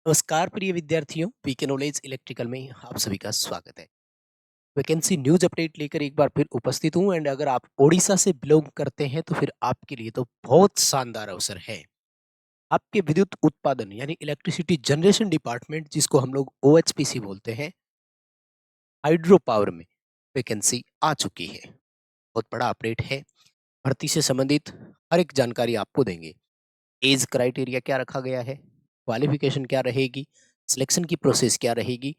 नमस्कार प्रिय विद्यार्थियों, पीके नॉलेज इलेक्ट्रिकल में आप सभी का स्वागत है। वैकेंसी न्यूज अपडेट लेकर एक बार फिर उपस्थित हूं एंड अगर आप ओडिशा से बिलोंग करते हैं तो फिर आपके लिए तो बहुत शानदार अवसर है। आपके विद्युत उत्पादन यानी इलेक्ट्रिसिटी जनरेशन डिपार्टमेंट, जिसको हम लोग ओएचपीसी बोलते हैं, हाइड्रो पावर में वैकेंसी आ चुकी है। बहुत बड़ा अपडेट है। भर्ती से संबंधित हर एक जानकारी आपको देंगे। एज क्राइटेरिया क्या रखा गया है, क्वालिफिकेशन क्या रहेगी, सिलेक्शन की प्रोसेस क्या रहेगी,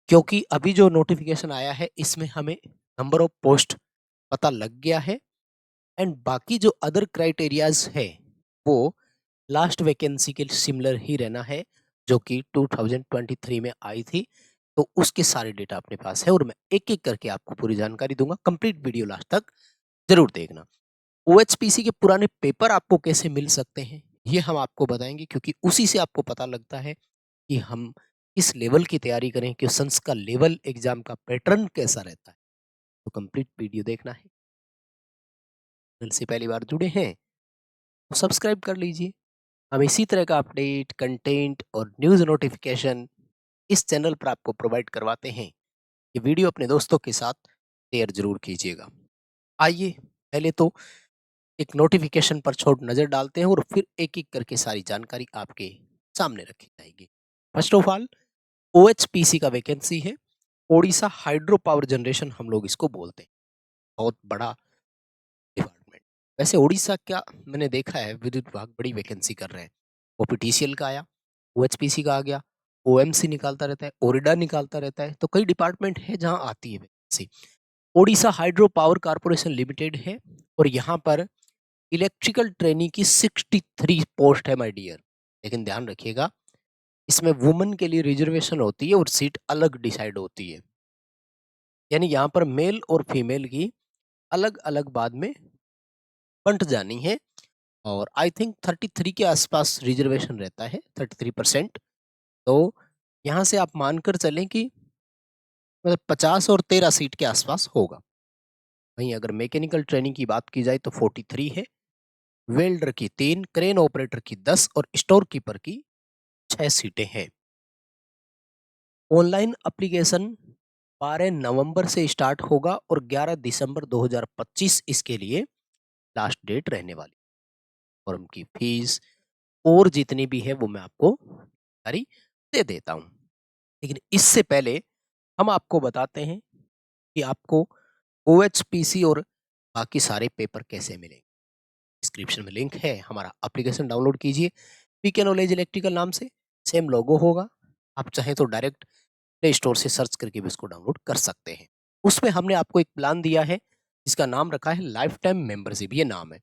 क्योंकि अभी जो नोटिफिकेशन आया है इसमें हमें नंबर ऑफ पोस्ट पता लग गया है एंड बाकी जो अदर क्राइटेरियाज है वो लास्ट वैकेंसी के सिमिलर ही रहना है, जो कि 2023 में आई थी। तो उसके सारे डेटा अपने पास है और मैं एक एक करके आपको पूरी जानकारी दूंगा। कंप्लीट वीडियो लास्ट तक जरूर देखना। ओएचपीसी के पुराने पेपर आपको कैसे मिल सकते हैं ये हम आपको बताएंगे, क्योंकि उसी से आपको पता लगता है कि हम किस लेवल की तैयारी करें, क्वेश्चंस का लेवल, एग्जाम का पैटर्न कैसा रहता है। तो कंप्लीट वीडियो देखना है। चैनल से पहली बार जुड़े हैं तो सब्सक्राइब कर लीजिए। हम इसी तरह का अपडेट, कंटेंट और न्यूज़ नोटिफिकेशन इस चैनल पर आपको प्रोवाइड करवाते हैं। ये वीडियो अपने दोस्तों के साथ शेयर जरूर कीजिएगा। आइए पहले तो एक नोटिफिकेशन पर छोट नज़र डालते हैं और फिर एक एक करके सारी जानकारी आपके सामने रखी जाएगी। फर्स्ट ऑफ ऑल, ओएचपीसी का वैकेंसी है, ओडिशा हाइड्रो पावर जनरेशन हम लोग इसको बोलते हैं। बहुत बड़ा डिपार्टमेंट। वैसे ओडिशा क्या, मैंने देखा है विद्युत विभाग बड़ी वैकेंसी कर रहे हैं। ओपीटीसीएल का आया, ओएचपीसी का आ गया, ओएमसी निकालता रहता है, ओरिडा निकालता रहता है, तो कई डिपार्टमेंट है जहां आती है vacancy. Odisha hydro power corporation limited है और यहाँ पर इलेक्ट्रिकल ट्रेनी की 63 पोस्ट है माय डियर। लेकिन ध्यान रखिएगा, इसमें वुमेन के लिए रिजर्वेशन होती है और सीट अलग डिसाइड होती है। यानी यहाँ पर मेल और फीमेल की अलग अलग बाद में बंट जानी है। और आई थिंक 33 के आसपास रिजर्वेशन रहता है, 33%। तो यहाँ से आप मानकर चलें कि मतलब 50 और 13 सीट के आसपास होगा। वहीं अगर मैकेनिकल ट्रेनिंग की बात की जाए तो 43 है, वेल्डर की 3, क्रेन ऑपरेटर की 10 और स्टोर कीपर की 6 सीटें हैं। ऑनलाइन एप्लीकेशन 12 नवंबर से स्टार्ट होगा और 11 दिसंबर 2025 इसके लिए लास्ट डेट रहने वाली। और उनकी फीस और जितनी भी है वो मैं आपको जानकारी दे देता हूँ। लेकिन इससे पहले हम आपको बताते हैं कि आपको ओएचपीसी और बाकी सारे पेपर कैसे मिलेंगे। डिस्क्रिप्शन में लिंक है, हमारा एप्लीकेशन डाउनलोड कीजिए। पीके नॉलेज इलेक्ट्रिकल नाम से सेम लोगो होगा। आप चाहें तो डायरेक्ट प्ले स्टोर से सर्च करके भी उसको डाउनलोड कर सकते हैं। उसमें हमने आपको एक प्लान दिया है जिसका नाम रखा है लाइफ टाइम मेंबरशिप, ये नाम है।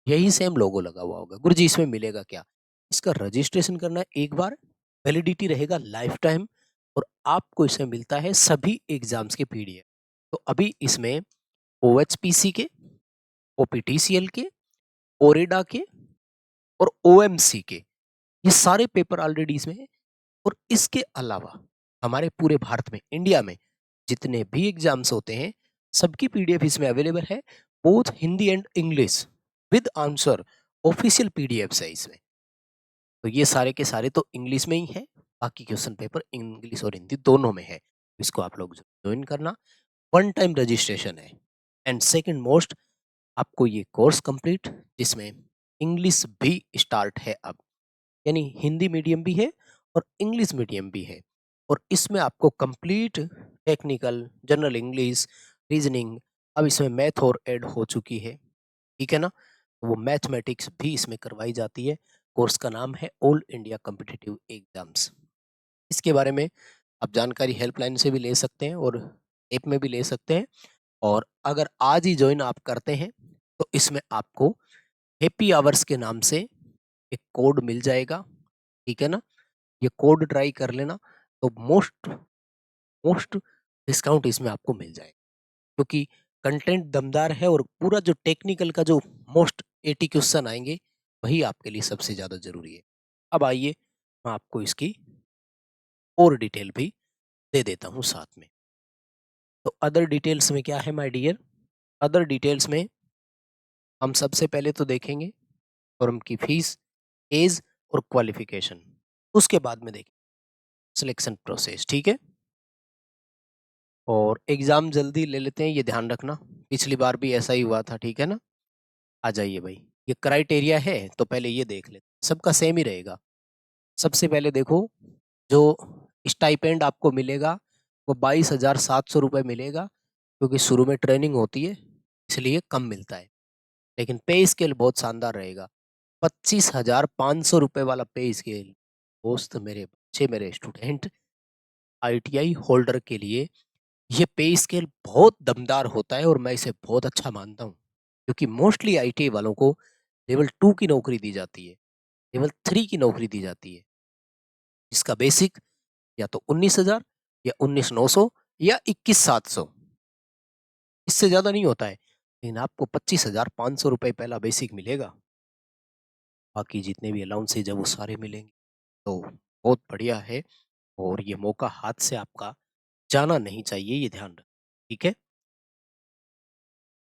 यही सेम लोगो लगा हुआ होगा। गुरुजी इसमें मिलेगा क्या? इसका रजिस्ट्रेशन करना है एक बार, वैलिडिटी रहेगा लाइफ टाइम और आपको इसमें मिलता है सभी एग्जाम्स के पीडीएफ। तो अभी इसमें ओएचपीसी के, ओपीटीसीएल के, ओरेडा के और ओएमसी के ये सारे पेपर ऑलरेडी इसमें है। और इसके अलावा हमारे पूरे भारत में, इंडिया में जितने भी एग्जाम्स होते हैं सबकी पीडीएफ इसमें अवेलेबल है, both Hindi and English with answer. Official PDFs है इसमें। तो ये सारे के सारे तो इंग्लिश में ही है, बाकी क्वेश्चन पेपर इंग्लिश और हिंदी दोनों में है। इसको आप लोग ज्वाइन करना। वन टाइम रजिस्ट्रेशन है एंड सेकंड मोस्ट, आपको ये कोर्स कंप्लीट जिसमें इंग्लिश भी स्टार्ट है अब, यानी हिंदी मीडियम भी है और इंग्लिश मीडियम भी है। और इसमें आपको complete technical, general English, reasoning, अब इसमें मैथ और ऐड हो चुकी है, ठीक है ना। तो वो मैथमेटिक्स भी इसमें करवाई जाती है। कोर्स का नाम है ऑल इंडिया कॉम्पिटिटिव एग्जाम्स। इसके बारे में आप जानकारी हेल्पलाइन से भी ले सकते हैं और ऐप में भी ले सकते हैं। और अगर आज ही ज्वाइन आप करते हैं तो इसमें आपको हैप्पी आवर्स के नाम से एक कोड मिल जाएगा, ठीक है ना। ये कोड ट्राई कर लेना तो मोस्ट मोस्ट डिस्काउंट इसमें आपको मिल जाएगा, क्योंकि कंटेंट दमदार है और पूरा जो टेक्निकल का जो मोस्ट 80 क्वेश्चन आएंगे वही आपके लिए सबसे ज़्यादा ज़रूरी है। अब आइए मैं आपको इसकी और डिटेल भी दे देता हूँ साथ में। तो अदर डिटेल्स में क्या है माय डियर? अदर डिटेल्स में हम सबसे पहले तो देखेंगे फॉर्म की फीस, एज और क्वालिफिकेशन। उसके बाद में देखें सिलेक्शन प्रोसेस, ठीक है? और एग्ज़ाम जल्दी ले लेते हैं, ये ध्यान रखना। पिछली बार भी ऐसा ही हुआ था, ठीक है ना? आ जाइए भाई, ये क्राइटेरिया है तो पहले ये देख लेते हैं, सबका सेम ही रहेगा। सबसे पहले देखो, जो स्टाइपेंड आपको मिलेगा वो 22,700 रुपये मिलेगा, क्योंकि शुरू में ट्रेनिंग होती है इसलिए कम मिलता है। लेकिन पे स्केल बहुत शानदार रहेगा। 25,500 रुपये वाला पे स्केल, दोस्त मेरे, बच्चे मेरे, स्टूडेंट, आईटीआई होल्डर के लिए ये पे स्केल बहुत दमदार होता है और मैं इसे बहुत अच्छा मानता हूँ, क्योंकि मोस्टली आईटीआई वालों को लेवल 2 की नौकरी दी जाती है, लेवल 3 की नौकरी दी जाती है, जिसका बेसिक या तो 19,000 या 19,900 या 21,700, इससे ज़्यादा नहीं होता है। लेकिन आपको 25,500 रुपये पहला बेसिक मिलेगा, बाकी जितने भी अलाउंसेज है वो सारे मिलेंगे। तो बहुत बढ़िया है, और ये मौका हाथ से आपका जाना नहीं चाहिए, ये ध्यान रखें, ठीक है?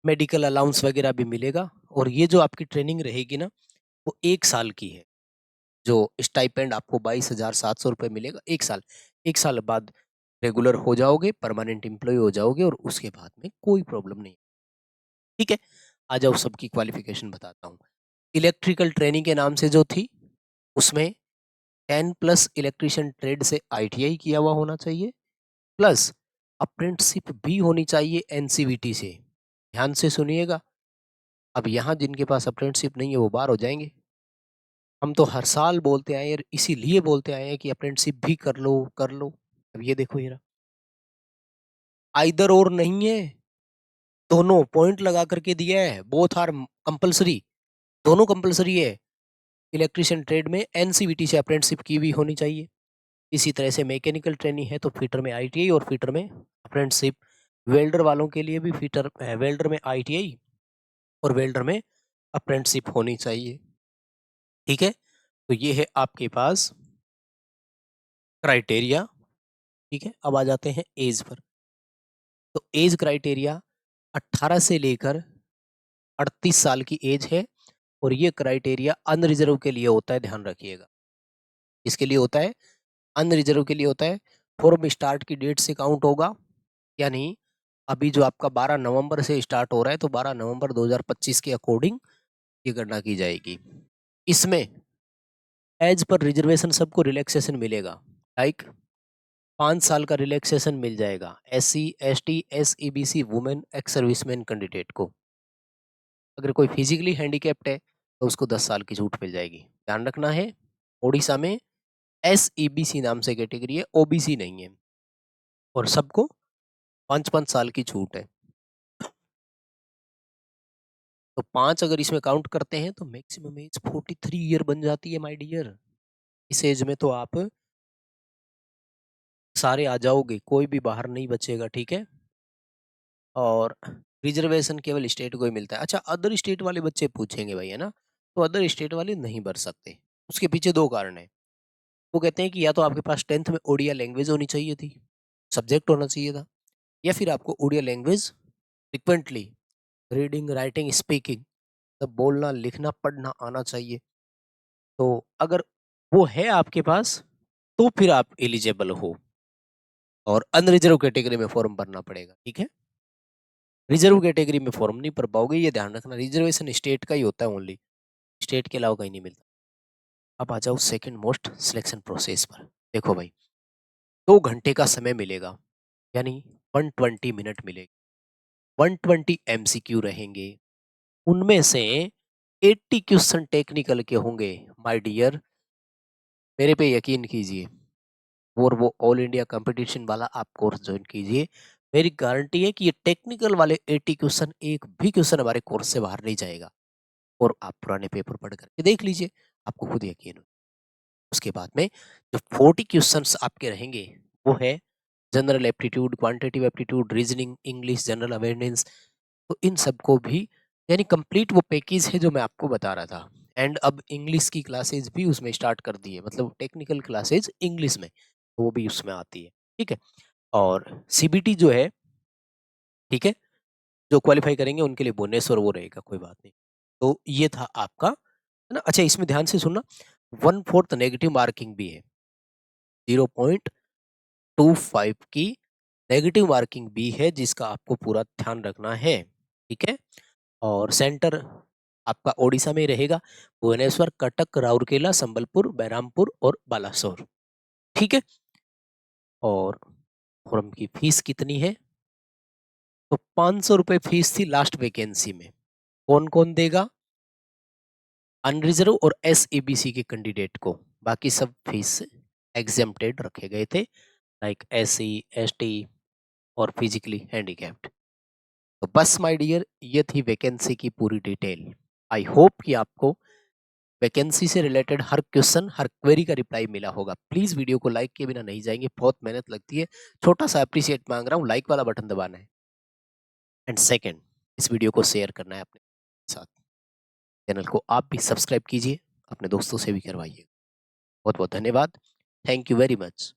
मेडिकल अलाउंस वगैरह भी मिलेगा, और ये जो आपकी ट्रेनिंग रहेगी ना, वो 1 साल की है। जो स्टाइपेंड आपको 22,700 रुपये मिलेगा 1 साल। 1 साल बाद रेगुलर हो जाओगे, परमानेंट एम्प्लॉयी हो जाओगे, और उसके बाद में कोई प्रॉब्लम नहीं, ठीक है? आ जाओ, सबकी क्वालिफ़िकेशन बताता हूँ। इलेक्ट्रिकल ट्रेनिंग के नाम से जो थी, उसमें 10 प्लस इलेक्ट्रीशियन ट्रेड से आईटीआई किया हुआ होना चाहिए, प्लस अप्रेंटिसशिप भी होनी चाहिए एनसीवीटी से। ध्यान से सुनिएगा, अब यहाँ जिनके पास अप्रेंटिसशिप नहीं है वो बाहर हो जाएँगे। हम तो हर साल बोलते आए हैं, और इसीलिए बोलते आए हैं कि अप्रेंटिसशिप भी कर लो, कर लो। अब ये देखो, ये रहा। आइदर और नहीं है, दोनों पॉइंट लगा करके दिया है, बोथ आर कंपल्सरी, दोनों कंपल्सरी है। इलेक्ट्रीशियन ट्रेड में एनसीवीटी से अप्रेंटिसशिप की हुई होनी चाहिए। इसी तरह से मैकेनिकल ट्रेनिंग है तो फिटर में आईटीआई, और फिटर में अप्रेंटिसशिप। वेल्डर वालों के लिए भी फिटर, वेल्डर में आईटीआई और वेल्डर में अप्रेंटिसशिप होनी चाहिए, ठीक है? तो ये है आपके पास क्राइटेरिया, ठीक है? अब आ जाते हैं एज पर। तो एज क्राइटेरिया 18 से लेकर 38 साल की एज है, और ये क्राइटेरिया अनरिजर्व के लिए होता है, ध्यान रखिएगा। इसके लिए होता है, अनरिजर्व के लिए होता है। फॉर्म स्टार्ट की डेट से काउंट होगा, यानी अभी जो आपका 12 नवंबर से स्टार्ट हो रहा है, तो 12 नवंबर 2025 के अकॉर्डिंग ये गणना की जाएगी। इसमें एज पर रिजर्वेशन सबको रिलैक्सेशन मिलेगा, लाइक 5 साल का रिलैक्सेशन मिल जाएगा SC, ST, SEBC, women, ex serviceman candidate को। अगर कोई फिजिकली हैंडीकैप्ड है तो उसको 10 साल की छूट मिल जाएगी। ध्यान रखना है, ओडिशा में एसईबीसी नाम से कैटेगरी है, ओबीसी नहीं है, और सबको 5-5 साल की छूट है। तो 5 अगर इसमें काउंट करते हैं तो मैक्सिमम एज 43 ईयर बन जाती है माय डियर। इस एज में तो आप सारे आ जाओगे, कोई भी बाहर नहीं बचेगा, ठीक है? और रिजर्वेशन केवल स्टेट को ही मिलता है। अच्छा, अदर स्टेट वाले बच्चे पूछेंगे भाई, है ना? तो अदर स्टेट वाले नहीं भर सकते। उसके पीछे 2 कारण हैं। वो कहते हैं कि या तो आपके पास 10th में ओडिया लैंग्वेज होनी चाहिए थी, सब्जेक्ट होना चाहिए था, या फिर आपको Odia language frequently reading, writing, speaking, तब बोलना, लिखना, पढ़ना आना चाहिए। तो अगर वो है आपके पास, तो फिर आप एलिजिबल हो, और अनरिजर्व कैटेगरी में फॉर्म भरना पड़ेगा, ठीक है? रिजर्व कैटेगरी में फॉर्म नहीं भर पाओगे, ये ध्यान रखना। रिजर्वेशन स्टेट का ही होता है ओनली, स्टेट के अलावा कहीं नहीं मिलता। अब आ जाओ सेकंड मोस्ट सिलेक्शन प्रोसेस पर। देखो भाई, 2 घंटे का समय मिलेगा, यानी 120 मिनट मिलेगी। 120 एमसीक्यू रहेंगे, उनमें से 80 क्वेश्चन टेक्निकल के होंगे। माय डियर, मेरे पे यकीन कीजिए, और वो ऑल इंडिया कंपटीशन वाला आप कोर्स ज्वाइन कीजिए। मेरी गारंटी है कि ये टेक्निकल वाले 80 क्वेश्चन, एक भी क्वेश्चन हमारे कोर्स से बाहर नहीं जाएगा। और आप पुराने पेपर पढ़ करके देख लीजिए, आपको खुद यकीन हो। उसके बाद में जो 40 क्वेश्चंस आपके रहेंगे, वो है general aptitude, quantitative aptitude, reasoning, English, general awareness. तो इन सबको भी, यानी कंप्लीट वो पैकेज है जो मैं आपको बता रहा था। एंड अब इंग्लिश की क्लासेज भी उसमें स्टार्ट कर दी है, मतलब टेक्निकल क्लासेज इंग्लिश में, तो वो भी उसमें आती है, ठीक है? और सीबीटी जो है, ठीक है, जो क्वालिफाई करेंगे उनके लिए बोनस और वो रहेगा, कोई बात नहीं। तो ये था आपका, है ना? अच्छा, इसमें ध्यान से सुनना, 1/4 नेगेटिव मार्किंग भी है। 0.25 की नेगेटिव मार्किंग भी है, जिसका आपको पूरा ध्यान रखना है। ठीक है। और सेंटर आपका ओडिशा में ही रहेगा, भुवनेश्वर, कटक, राउरकेला, संबलपुर, बैरामपुर और बालासोर। ठीक है। और फॉर्म की फीस कितनी है? तो 500 रुपये फीस थी लास्ट वैकेंसी में। कौन कौन देगा? अनरिजर्व और SEBC के कैंडिडेट को। बाकी सब फीस एग्जेम्प्टेड रखे गए थे, लाइक SC, ST और फिजिकली हैंडीकैप्ड। तो बस माय डियर, ये थी वैकेंसी की पूरी डिटेल। आई होप कि आपको वैकेंसी से रिलेटेड हर क्वेश्चन, हर क्वेरी का रिप्लाई मिला होगा। प्लीज वीडियो को लाइक किए बिना नहीं जाएंगे, बहुत मेहनत लगती है। छोटा सा अप्रिशिएट मांग रहा हूँ, लाइक वाला बटन दबाना है। एंड सेकेंड, इस वीडियो को शेयर करना है अपने साथ। चैनल को आप भी सब्सक्राइब कीजिए, अपने दोस्तों से भी करवाइए। बहुत बहुत धन्यवाद। Thank you very much.